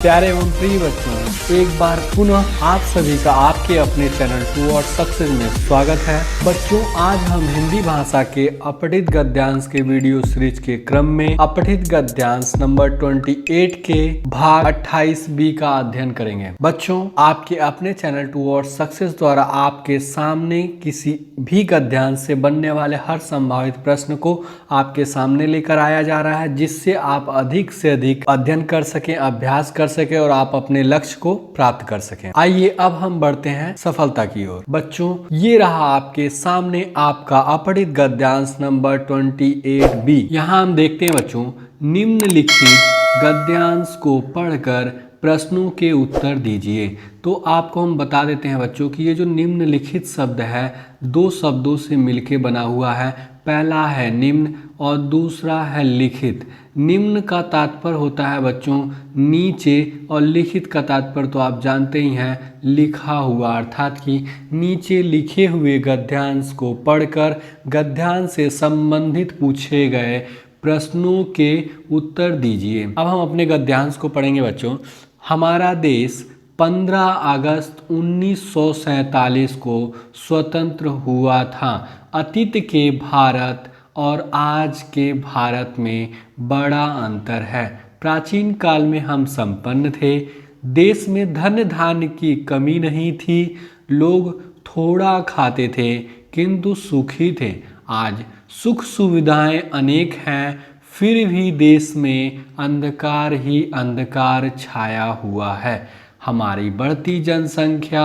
प्यारे एवं प्रिय बच्चों, एक बार पुनः आप सभी का आपके अपने चैनल टुवर्ड्स सक्सेस में स्वागत है। बच्चों, आज हम हिंदी भाषा के अपठित गद्यांश के वीडियो सीरीज के क्रम में अपठित गद्यांश नंबर 28 के भाग 28B का अध्ययन करेंगे। बच्चों, आपके अपने चैनल टुवर्ड्स सक्सेस द्वारा आपके सामने किसी भी गद्यांश से बनने वाले हर संभावित प्रश्न को आपके सामने लेकर आया जा रहा है, जिससे आप अधिक से अधिक अध्ययन कर सकें, अभ्यास कर सके और आप अपने लक्ष्य को प्राप्त कर सकें। आइए अब हम बढ़ते हैं सफलता की ओर। बच्चों, ये रहा आपके सामने आपका अपठित गद्यांश नंबर 28B। यहाँ हम देखते हैं बच्चों, निम्नलिखित गद्यांश को पढ़कर प्रश्नों के उत्तर दीजिए। तो आपको हम बता देते हैं बच्चों कि ये जो निम्नलिखित शब्द है दो शब्दों से मिलके बना हुआ है। पहला है निम्न और दूसरा है लिखित। निम्न का तात्पर्य होता है बच्चों नीचे और लिखित का तात्पर्य तो आप जानते ही हैं लिखा हुआ, अर्थात कि नीचे लिखे हुए गद्यांश को पढ़कर गद्यांश से संबंधित पूछे गए प्रश्नों के उत्तर दीजिए। अब हम अपने गद्यांश को पढ़ेंगे बच्चों। हमारा देश 15 अगस्त 1947 को स्वतंत्र हुआ था। अतीत के भारत और आज के भारत में बड़ा अंतर है। प्राचीन काल में हम संपन्न थे। देश में धन धान्य की कमी नहीं थी। लोग थोड़ा खाते थे किंतु सुखी थे। आज सुख सुविधाएं अनेक हैं, फिर भी देश में अंधकार ही अंधकार छाया हुआ है। हमारी बढ़ती जनसंख्या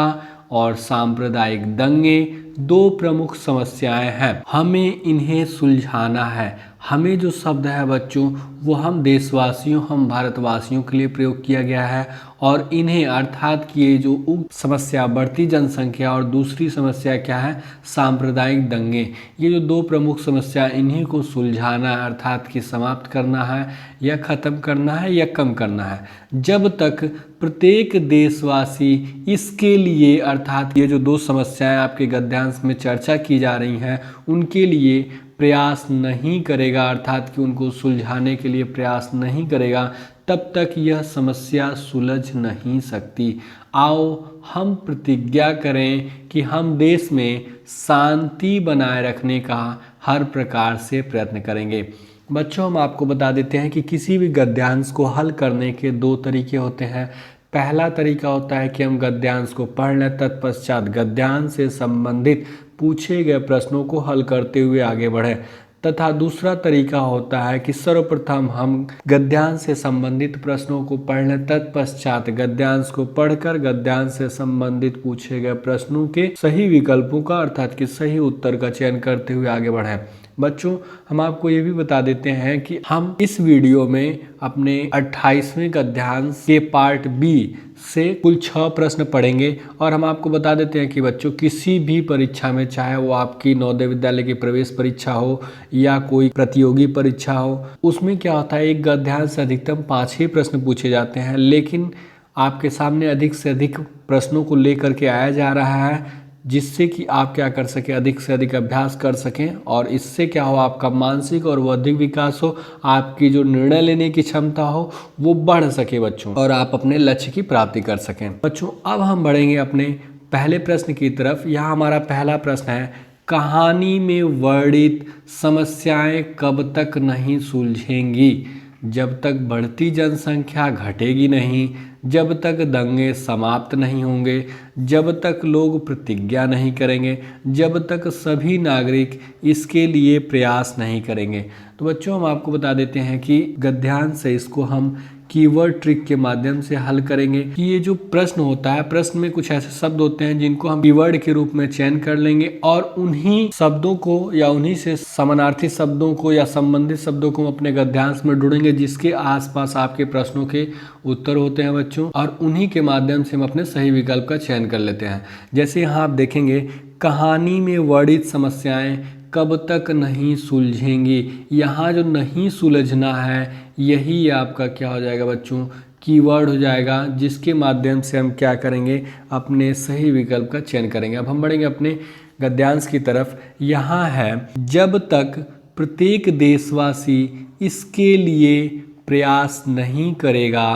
और सांप्रदायिक दंगे दो प्रमुख समस्याएं हैं। हमें इन्हें सुलझाना है। हमें जो शब्द है बच्चों वो हम देशवासियों, हम भारतवासियों के लिए प्रयोग किया गया है और इन्हें अर्थात कि ये जो उक्त समस्या बढ़ती जनसंख्या और दूसरी समस्या क्या है सांप्रदायिक दंगे, ये जो दो प्रमुख समस्या इन्हीं को सुलझाना है, अर्थात कि समाप्त करना है या ख़त्म करना है या कम करना है। जब तक प्रत्येक देशवासी इसके लिए अर्थात ये जो दो समस्याएं आपके गद्यांश में चर्चा की जा रही हैं उनके लिए प्रयास नहीं करेगा, अर्थात कि उनको सुलझाने के लिए प्रयास नहीं करेगा, तब तक यह समस्या सुलझ नहीं सकती। आओ हम प्रतिज्ञा करें कि हम देश में शांति बनाए रखने का हर प्रकार से प्रयत्न करेंगे। बच्चों, हम आपको बता देते हैं कि किसी भी गद्यांश को हल करने के दो तरीके होते हैं। पहला तरीका होता है कि हम गद्यांश को पढ़ लें, तत्पश्चात गद्यांश से संबंधित पूछे गए प्रश्नों को हल करते हुए आगे बढ़ें, तथा दूसरा तरीका होता है कि सर्वप्रथम हम गद्यांश से संबंधित प्रश्नों को पढ़ लें, तत्पश्चात गद्यांश को पढ़कर गद्यांश से संबंधित पूछे गए प्रश्नों के सही विकल्पों का अर्थात कि सही उत्तर का चयन करते हुए आगे बढ़ें। बच्चों, हम आपको ये भी बता देते हैं कि हम इस वीडियो में अपने 28वें गद्यांश के पार्ट बी से कुल 6 प्रश्न पढ़ेंगे और हम आपको बता देते हैं कि बच्चों किसी भी परीक्षा में, चाहे वो आपकी नवोदय विद्यालय की प्रवेश परीक्षा हो या कोई प्रतियोगी परीक्षा हो, उसमें क्या होता है एक गद्यांश से अधिकतम 5 ही प्रश्न पूछे जाते हैं, लेकिन आपके सामने अधिक से अधिक प्रश्नों को लेकर के आया जा रहा है जिससे कि आप क्या कर सकें, अधिक से अधिक अभ्यास कर सकें और इससे क्या हो आपका मानसिक और बौद्धिक विकास हो, आपकी जो निर्णय लेने की क्षमता हो वो बढ़ सके बच्चों, और आप अपने लक्ष्य की प्राप्ति कर सकें। बच्चों, अब हम बढ़ेंगे अपने पहले प्रश्न की तरफ। यहाँ हमारा पहला प्रश्न है, कहानी में वर्णित समस्याएं कब तक नहीं सुलझेंगी? जब तक बढ़ती जनसंख्या घटेगी नहीं, जब तक दंगे समाप्त नहीं होंगे, जब तक लोग प्रतिज्ञा नहीं करेंगे, जब तक सभी नागरिक इसके लिए प्रयास नहीं करेंगे। तो बच्चों, हम आपको बता देते हैं कि गद्यांश से इसको हम कीवर्ड ट्रिक के माध्यम से हल करेंगे कि ये जो प्रश्न होता है, प्रश्न में कुछ ऐसे शब्द होते हैं जिनको हम कीवर्ड के रूप में चयन कर लेंगे और उन्हीं शब्दों को या उन्हीं से समानार्थी शब्दों को या संबंधित शब्दों को अपने गद्यांश में ढूंढेंगे जिसके आसपास आपके प्रश्नों के उत्तर होते हैं बच्चों, और उन्हीं के माध्यम से हम अपने सही विकल्प का चयन कर लेते हैं। जैसे यहाँ आप देखेंगे, कहानी में वर्णित समस्याएं कब तक नहीं सुलझेंगी। यहाँ जो नहीं सुलझना है यही आपका क्या हो जाएगा बच्चों, कीवर्ड हो जाएगा, जिसके माध्यम से हम क्या करेंगे, अपने सही विकल्प का चयन करेंगे। अब हम बढ़ेंगे अपने गद्यांश की तरफ। यहाँ है, जब तक प्रत्येक देशवासी इसके लिए प्रयास नहीं करेगा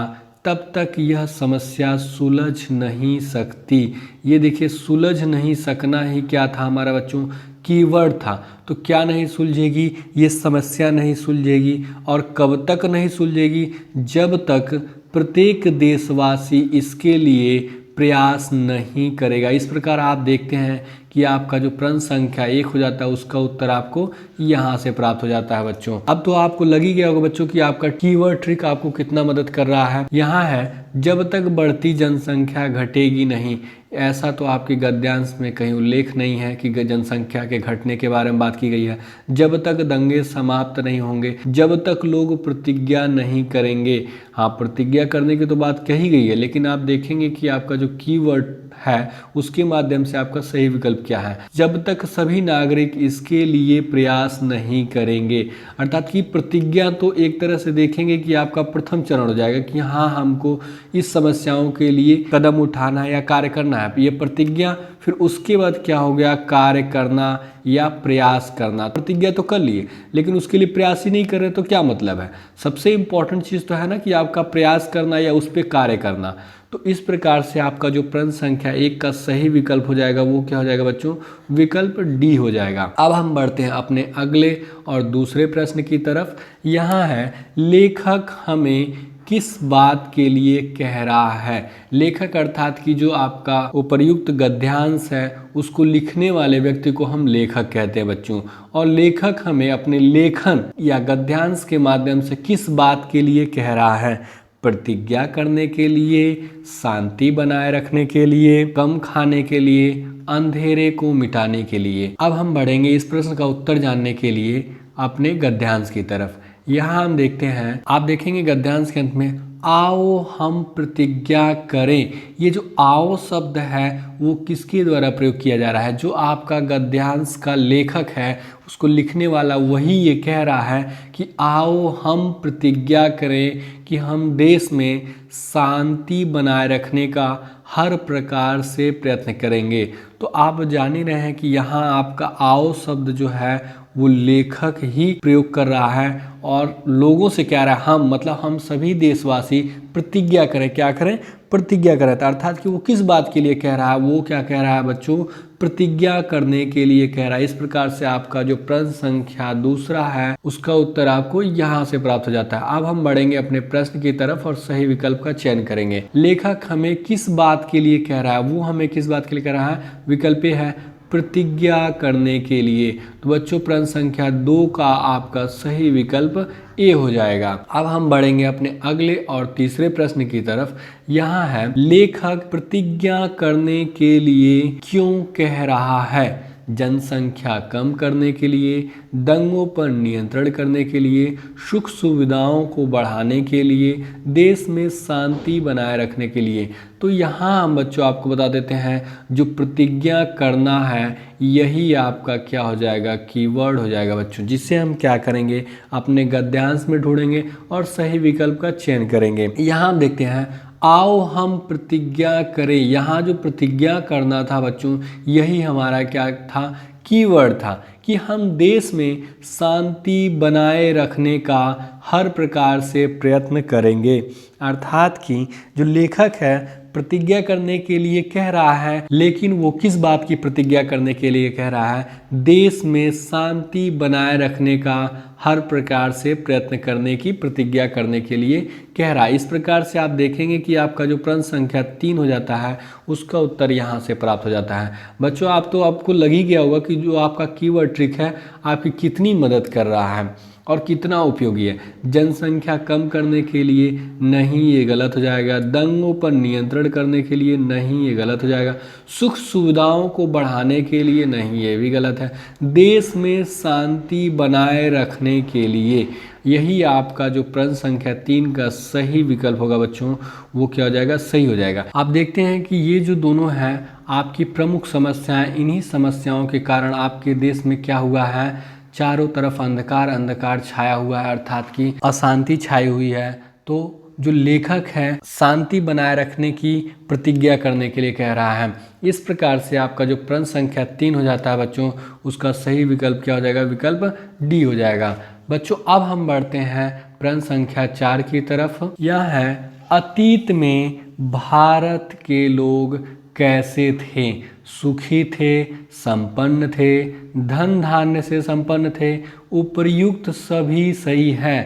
तब तक यह समस्या सुलझ नहीं सकती। ये देखिए, सुलझ नहीं सकना ही क्या था हमारा बच्चों, कीवर्ड था। तो क्या नहीं सुलझेगी, ये समस्या नहीं सुलझेगी। और कब तक नहीं सुलझेगी, जब तक प्रत्येक देशवासी इसके लिए प्रयास नहीं करेगा। इस प्रकार आप देखते हैं कि आपका जो प्रश्न संख्या 1 हो जाता है उसका उत्तर आपको यहाँ से प्राप्त हो जाता है बच्चों। अब तो आपको लग ही गया होगा बच्चों कि आपका कीवर्ड ट्रिक आपको कितना मदद कर रहा है। यहाँ है, जब तक बढ़ती जनसंख्या घटेगी नहीं। ऐसा तो आपके गद्यांश में कहीं उल्लेख नहीं है कि जनसंख्या के घटने के बारे में बात की गई है। जब तक दंगे समाप्त नहीं होंगे, जब तक लोग प्रतिज्ञा नहीं करेंगे। हाँ, प्रतिज्ञा करने की तो बात कही गई है, लेकिन आप देखेंगे कि आपका जो कीवर्ड है उसके माध्यम से आपका सही विकल्प क्या है। जब तक सभी नागरिक इसके लिए प्रयास नहीं करेंगे, अर्थात कि प्रतिज्ञा तो एक तरह से देखेंगे कि आपका प्रथम चरण हो जाएगा कि हाँ, हमको इस समस्याओं के लिए कदम उठाना है या कार्य करना है, ये प्रतिज्ञा। फिर उसके बाद क्या हो गया, कार्य करना या प्रयास करना। प्रतिज्ञा तो कर लिए, लेकिन उसके लिए प्रयास ही नहीं कर रहे तो क्या मतलब है। सबसे इंपॉर्टेंट चीज़ तो है ना कि आपका प्रयास करना या उस पर कार्य करना। तो इस प्रकार से आपका जो प्रश्न संख्या 1 का सही विकल्प हो जाएगा वो क्या हो जाएगा बच्चों, विकल्प डी हो जाएगा। अब हम बढ़ते हैं अपने अगले और दूसरे प्रश्न की तरफ। यहाँ है, लेखक हमें किस बात के लिए कह रहा है। लेखक अर्थात कि जो आपका उपर्युक्त गद्यांश है उसको लिखने वाले व्यक्ति को हम लेखक कहते हैं बच्चों। और लेखक हमें अपने लेखन या गद्यांश के माध्यम से किस बात के लिए कह रहा है, प्रतिज्ञा करने के लिए, शांति बनाए रखने के लिए, कम खाने के लिए, अंधेरे को मिटाने के लिए। अब हम बढ़ेंगे इस प्रश्न का उत्तर जानने के लिए अपने गद्यांश की तरफ। यहाँ हम देखते हैं, आप देखेंगे गद्यांश के अंत में आओ हम प्रतिज्ञा करें। ये जो आओ शब्द है वो किसके द्वारा प्रयोग किया जा रहा है, जो आपका गद्यांश का लेखक है उसको लिखने वाला वही ये कह रहा है कि आओ हम प्रतिज्ञा करें कि हम देश में शांति बनाए रखने का हर प्रकार से प्रयत्न करेंगे। तो आप जान ही रहे हैं कि यहाँ आपका आओ शब्द जो है वो लेखक ही प्रयोग कर रहा है और लोगों से कह रहा है हम, मतलब हम सभी देशवासी प्रतिज्ञा करें। क्या करें, प्रतिज्ञा करें। अर्थात कि वो किस बात के लिए कह रहा है, वो क्या कह रहा है बच्चों, प्रतिज्ञा करने के लिए कह रहा है। इस प्रकार से आपका जो प्रश्न संख्या दूसरा है उसका उत्तर आपको यहाँ से प्राप्त हो जाता है। अब हम बढ़ेंगे अपने प्रश्न की तरफ और सही विकल्प का चयन करेंगे। लेखक हमें किस बात के लिए कह रहा है, वो हमें किस बात के लिए कह रहा है, विकल्प है प्रतिज्ञा करने के लिए। तो बच्चों प्रश्न संख्या 2 का आपका सही विकल्प ए हो जाएगा। अब हम बढ़ेंगे अपने अगले और तीसरे प्रश्न की तरफ। यहाँ है, लेखक प्रतिज्ञा करने के लिए क्यों कह रहा है, जनसंख्या कम करने के लिए, दंगों पर नियंत्रण करने के लिए, सुख सुविधाओं को बढ़ाने के लिए, देश में शांति बनाए रखने के लिए। तो यहाँ हम बच्चों आपको बता देते हैं जो प्रतिज्ञा करना है यही आपका क्या हो जाएगा, कीवर्ड हो जाएगा बच्चों, जिससे हम क्या करेंगे अपने गद्यांश में ढूंढेंगे और सही विकल्प का चयन करेंगे। यहाँ हम देखते हैं, आओ हम प्रतिज्ञा करें। यहाँ जो प्रतिज्ञा करना था बच्चों यही हमारा क्या था, कीवर्ड था कि हम देश में शांति बनाए रखने का हर प्रकार से प्रयत्न करेंगे। अर्थात कि जो लेखक है प्रतिज्ञा करने के लिए कह रहा है, लेकिन वो किस बात की प्रतिज्ञा करने के लिए कह रहा है, देश में शांति बनाए रखने का हर प्रकार से प्रयत्न करने की प्रतिज्ञा करने के लिए कह रहा है। इस प्रकार से आप देखेंगे कि आपका जो प्रश्न संख्या 3 हो जाता है उसका उत्तर यहाँ से प्राप्त हो जाता है। बच्चों आपको लग ही गया होगा कि जो आपका कीवर्ड ट्रिक है आपकी कितनी मदद कर रहा है और कितना उपयोगी है। जनसंख्या कम करने के लिए नहीं, ये गलत हो जाएगा। दंगों पर नियंत्रण करने के लिए नहीं, ये गलत हो जाएगा। सुख सुविधाओं को बढ़ाने के लिए नहीं, ये भी गलत है। देश में शांति बनाए रखने के लिए, यही आपका जो प्रश्न संख्या 3 का सही विकल्प होगा बच्चों, वो क्या हो जाएगा, सही हो जाएगा। आप देखते हैं कि ये जो दोनों हैं आपकी प्रमुख समस्याएं, इन्हीं समस्याओं के कारण आपके देश में क्या हुआ है, चारों तरफ अंधकार अंधकार छाया हुआ है, अर्थात कि अशांति छाई हुई है। तो जो लेखक है शांति बनाए रखने की प्रतिज्ञा करने के लिए कह रहा है। इस प्रकार से आपका जो प्रश्न संख्या 3 हो जाता है बच्चों, उसका सही विकल्प क्या हो जाएगा, विकल्प डी हो जाएगा। बच्चों अब हम बढ़ते हैं प्रश्न संख्या 4 की तरफ। यह है, अतीत में भारत के लोग कैसे थे? सुखी थे, संपन्न थे, धन धान्य से संपन्न थे। उपर्युक्त सभी सही है।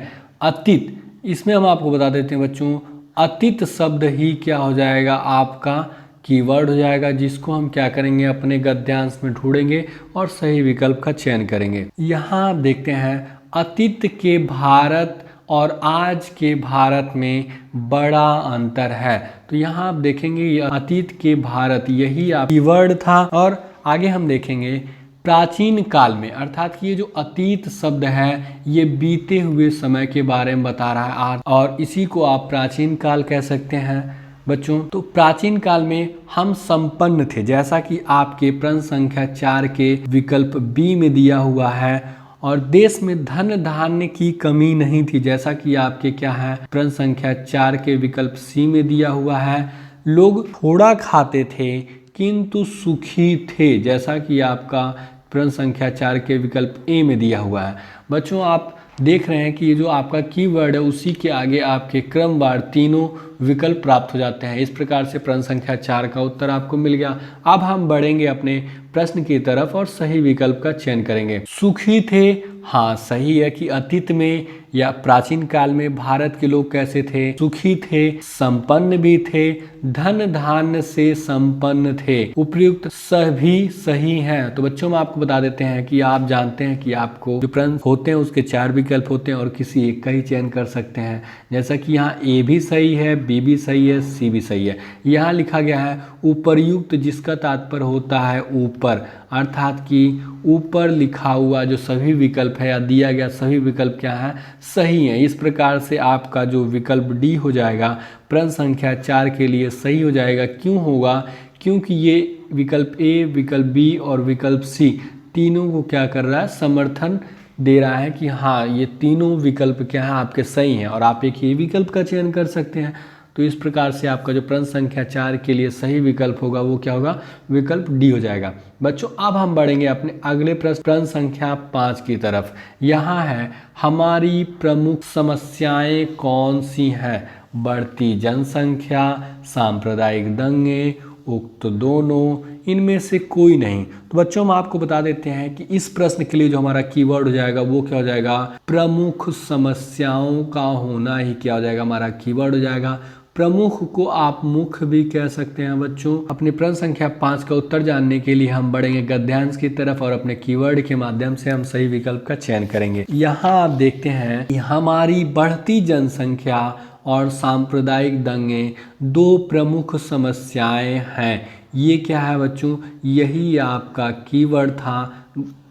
अतीत, इसमें हम आपको बता देते हैं बच्चों, अतीत शब्द ही क्या हो जाएगा, आपका कीवर्ड हो जाएगा, जिसको हम क्या करेंगे, अपने गद्यांश में ढूंढेंगे और सही विकल्प का चयन करेंगे। यहाँ आप देखते हैं अतीत के भारत और आज के भारत में बड़ा अंतर है। तो यहाँ आप देखेंगे ये अतीत के भारत, यही आप कीवर्ड था। और आगे हम देखेंगे प्राचीन काल में, अर्थात कि ये जो अतीत शब्द है ये बीते हुए समय के बारे में बता रहा है और इसी को आप प्राचीन काल कह सकते हैं बच्चों। तो प्राचीन काल में हम संपन्न थे, जैसा कि आपके प्रश्न संख्या 4 के विकल्प बी में दिया हुआ है। और देश में धन धान्य की कमी नहीं थी, जैसा कि आपके क्या है, प्रश्न संख्या 4 के विकल्प सी में दिया हुआ है। लोग थोड़ा खाते थे किंतु सुखी थे, जैसा कि आपका प्रश्न संख्या 4 के विकल्प ए में दिया हुआ है। बच्चों आप देख रहे हैं कि ये जो आपका कीवर्ड है उसी के आगे आपके क्रमवार तीनों विकल्प प्राप्त हो जाते हैं। इस प्रकार से प्रश्न संख्या 4 का उत्तर आपको मिल गया। अब हम बढ़ेंगे अपने प्रश्न की तरफ और सही विकल्प का चयन करेंगे। सुखी थे, हाँ सही है कि अतीत में या प्राचीन काल में भारत के लोग कैसे थे, सुखी थे, संपन्न भी थे, धन धान्य से संपन्न थे। उपयुक्त सभी सही हैं। तो बच्चों हम आपको बता देते हैं कि आप जानते हैं कि आपको जो प्रश्न होते हैं उसके 4 विकल्प होते हैं और किसी एक का ही चयन कर सकते हैं। जैसा कि यहाँ ए भी सही है, बी भी सही है, सी भी सही है। यहाँ लिखा गया है उपर्युक्त, जिसका तात्पर्य होता है ऊपर, अर्थात कि ऊपर लिखा हुआ जो सभी विकल्प है या दिया गया सभी विकल्प क्या है, सही है। इस प्रकार से आपका जो विकल्प डी हो जाएगा प्रश्न संख्या 4 के लिए सही हो जाएगा। क्यों होगा? क्योंकि ये विकल्प ए, विकल्प बी और विकल्प सी तीनों को क्या कर रहा है, समर्थन दे रहा है कि हाँ ये तीनों विकल्प क्या है, आपके सही हैं और आप एक ही विकल्प का चयन कर सकते हैं। तो इस प्रकार से आपका जो प्रश्न संख्या 4 के लिए सही विकल्प होगा वो क्या होगा, विकल्प डी हो जाएगा। बच्चों अब हम बढ़ेंगे अपने अगले प्रश्न संख्या 5 की तरफ। यहाँ है हमारी प्रमुख समस्याएं कौन सी हैं? बढ़ती जनसंख्या, सांप्रदायिक दंगे, उक्त दोनों, इनमें से कोई नहीं। तो बच्चों हम आपको बता देते हैं कि इस प्रश्न के लिए जो हमारा कीवर्ड हो जाएगा वो क्या हो जाएगा, प्रमुख समस्याओं का होना ही क्या हो जाएगा, हमारा कीवर्ड हो जाएगा। प्रमुख को आप मुख्य भी कह सकते हैं बच्चों। अपने प्रश्न संख्या 5 का उत्तर जानने के लिए हम बढ़ेंगे गद्यांश की तरफ और अपने कीवर्ड के माध्यम से हम सही विकल्प का चयन करेंगे। यहाँ आप देखते हैं कि हमारी बढ़ती जनसंख्या और सांप्रदायिक दंगे दो प्रमुख समस्याएं हैं। ये क्या है बच्चों, यही आपका कीवर्ड था,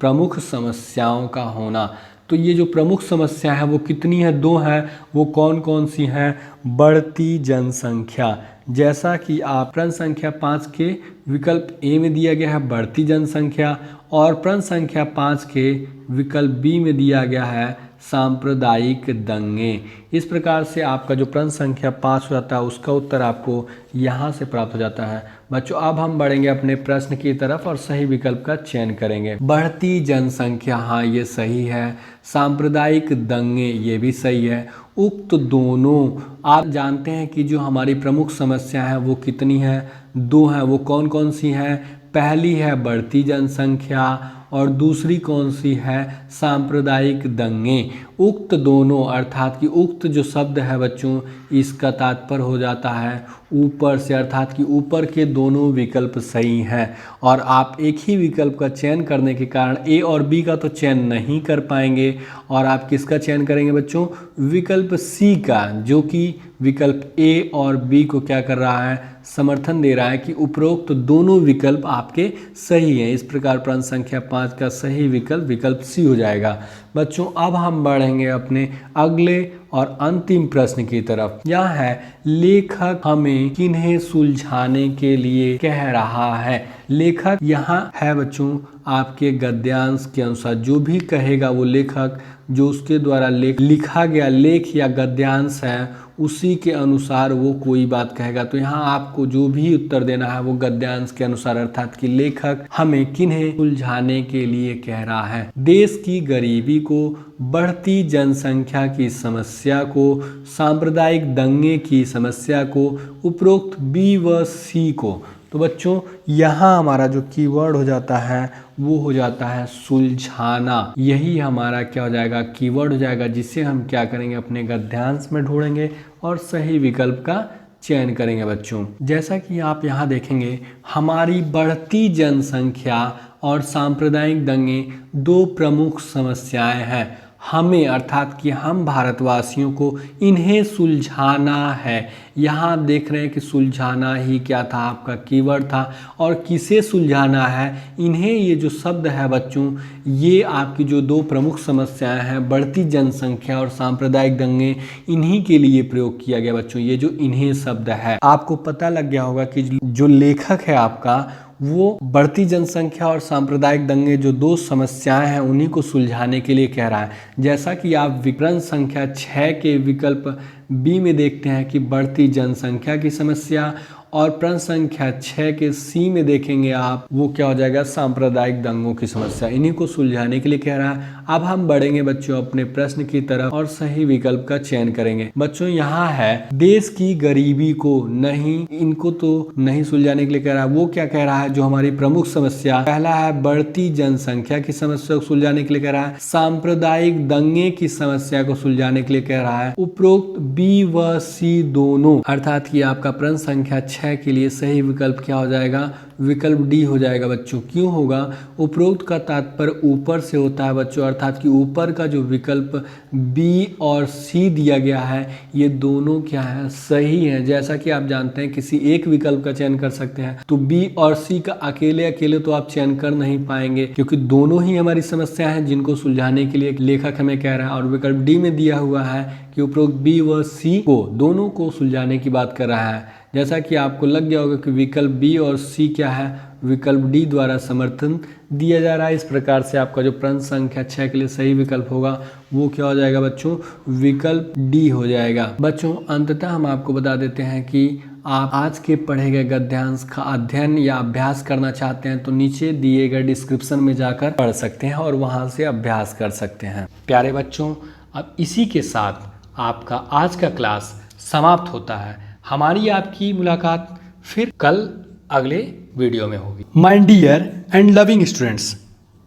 प्रमुख समस्याओं का होना। तो ये जो प्रमुख समस्या है वो कितनी है, 2 है। वो कौन कौन सी हैं? बढ़ती जनसंख्या, जैसा कि आप प्रश्न संख्या 5 के विकल्प ए में दिया गया है बढ़ती जनसंख्या और प्रश्न संख्या 5 के विकल्प बी में दिया गया है सांप्रदायिक दंगे। इस प्रकार से आपका जो प्रश्न संख्या 5 हो जाता है उसका उत्तर आपको यहाँ से प्राप्त हो जाता है। बच्चों अब हम बढ़ेंगे अपने प्रश्न की तरफ और सही विकल्प का चयन करेंगे। बढ़ती जनसंख्या, हाँ ये सही है। सांप्रदायिक दंगे, ये भी सही है। उक्त दोनों, आप जानते हैं कि जो हमारी प्रमुख समस्या है वो कितनी है, 2 है। वो कौन कौन सी हैं? पहली है बढ़ती जनसंख्या और दूसरी कौन सी है, सांप्रदायिक दंगे। उक्त दोनों, अर्थात कि उक्त जो शब्द है बच्चों इसका तात्पर्य हो जाता है ऊपर से, अर्थात कि ऊपर के दोनों विकल्प सही हैं। और आप एक ही विकल्प का चयन करने के कारण ए और बी का तो चयन नहीं कर पाएंगे और आप किसका चयन करेंगे बच्चों, विकल्प सी का, जो कि विकल्प ए और बी को क्या कर रहा है, समर्थन दे रहा है कि उपरोक्त दोनों विकल्प आपके सही हैं। इस प्रकार प्रश्न संख्या 5 का सही विकल्प विकल्प सी हो जाएगा। बच्चों अब हम बढ़ेंगे अपने अगले और अंतिम प्रश्न की तरफ। यह है लेखक हमें किन्हें सुलझाने के लिए कह रहा है। लेखक यहाँ है बच्चों आपके गद्यांश के अनुसार, जो भी कहेगा वो लेखक, जो उसके द्वारा लिखा गया लेख या गद्यांश है उसी के अनुसार वो कोई बात कहेगा। तो यहाँ आपको जो भी उत्तर देना है वो गद्यांश के अनुसार, अर्थात कि लेखक हमें किन्हें सुलझाने के लिए कह रहा है। देश की गरीबी को, बढ़ती जनसंख्या की समस्या को, सांप्रदायिक दंगे की समस्या को, उपरोक्त बी व सी को। तो बच्चों यहाँ हमारा जो कीवर्ड हो जाता है वो हो जाता है सुलझाना। यही हमारा क्या हो जाएगा, कीवर्ड हो जाएगा, जिसे हम क्या करेंगे, अपने गद्यांश में ढूंढेंगे और सही विकल्प का चयन करेंगे। बच्चों जैसा कि आप यहाँ देखेंगे, हमारी बढ़ती जनसंख्या और सांप्रदायिक दंगे दो प्रमुख समस्याएं हैं। हमें अर्थात कि हम भारतवासियों को इन्हें सुलझाना है। यहाँ आप देख रहे हैं कि सुलझाना ही क्या था, आपका कीवर्ड था। और किसे सुलझाना है, इन्हें, ये जो शब्द है बच्चों, ये आपकी जो दो प्रमुख समस्याएं हैं, बढ़ती जनसंख्या और सांप्रदायिक दंगे, इन्हीं के लिए प्रयोग किया गया। बच्चों ये जो इन्हें शब्द है, आपको पता लग गया होगा कि जो लेखक है आपका, वो बढ़ती जनसंख्या और सांप्रदायिक दंगे जो दो समस्याएं हैं उन्हीं को सुलझाने के लिए कह रहा है। जैसा कि आप विकर्ण संख्या 6 के विकल्प बी में देखते हैं कि बढ़ती जनसंख्या की समस्या, और प्रश्न संख्या 6 के सी में देखेंगे आप, वो क्या हो जाएगा, सांप्रदायिक दंगों की समस्या। इन्हीं को सुलझाने के लिए कह रहा है। अब हम बढ़ेंगे बच्चों अपने प्रश्न की तरफ और सही विकल्प का चयन करेंगे। बच्चों यहाँ है देश की गरीबी को, नहीं, इनको तो नहीं सुलझाने के लिए कह रहा है। वो क्या कह रहा है, जो हमारी प्रमुख समस्या, पहला है बढ़ती जनसंख्या की समस्या को सुलझाने के लिए कह रहा है, सांप्रदायिक दंगे की समस्या को सुलझाने के लिए कह रहा है। उपरोक्त बी व सी दोनों, अर्थात कि आपका प्रश्न संख्या 6 के लिए सही विकल्प क्या हो जाएगा, विकल्प डी हो जाएगा। बच्चों क्यों होगा, उपरोक्त का तात्पर्य ऊपर से होता है बच्चों, अर्थात कि ऊपर का जो विकल्प बी और सी दिया गया है, ये दोनों क्या है, सही है। जैसा कि आप जानते हैं किसी एक विकल्प का चयन कर सकते हैं, तो बी और सी का अकेले अकेले तो आप चयन कर नहीं पाएंगे, क्योंकि दोनों ही हमारी समस्या है जिनको सुलझाने के लिए लेखक हमें कह रहा है। और विकल्प डी में दिया हुआ है कि उपरोक्त बी व सी को, दोनों को सुलझाने की बात कर रहा है। जैसा कि आपको लग गया होगा कि विकल्प बी और सी क्या है, विकल्प डी द्वारा समर्थन दिया जा रहा है। इस प्रकार से आपका जो प्रश्न संख्या 6 के लिए सही विकल्प होगा वो क्या हो जाएगा बच्चों, विकल्प डी हो जाएगा। बच्चों अंततः हम आपको बता देते हैं कि आप आज के पढ़े गए गद्यांश का अध्ययन या अभ्यास करना चाहते हैं तो नीचे दिए गए डिस्क्रिप्शन में जाकर पढ़ सकते हैं और वहां से अभ्यास कर सकते हैं। प्यारे बच्चों, अब इसी के साथ आपका आज का क्लास समाप्त होता है। हमारी आपकी मुलाकात फिर कल अगले वीडियो में होगी। My dear and loving students,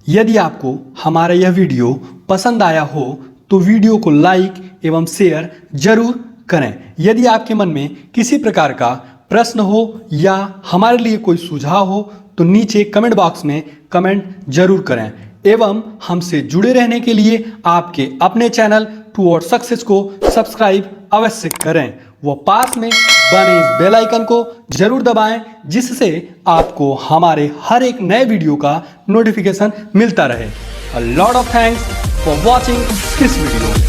यदि आपको हमारा यह वीडियो पसंद आया हो तो वीडियो को लाइक एवं शेयर जरूर करें। यदि आपके मन में किसी प्रकार का प्रश्न हो या हमारे लिए कोई सुझाव हो तो नीचे कमेंट बॉक्स में कमेंट जरूर करें। एवं हमसे जुड़े रहने के लिए आपके अपने चैनल टुवर्ड्स सक्सेस को सब्सक्राइब अवश्य करें। वो पास में बने इस बेल आइकन को जरूर दबाएं, जिससे आपको हमारे हर एक नए वीडियो का नोटिफिकेशन मिलता रहे। A lot of thanks for watching this video.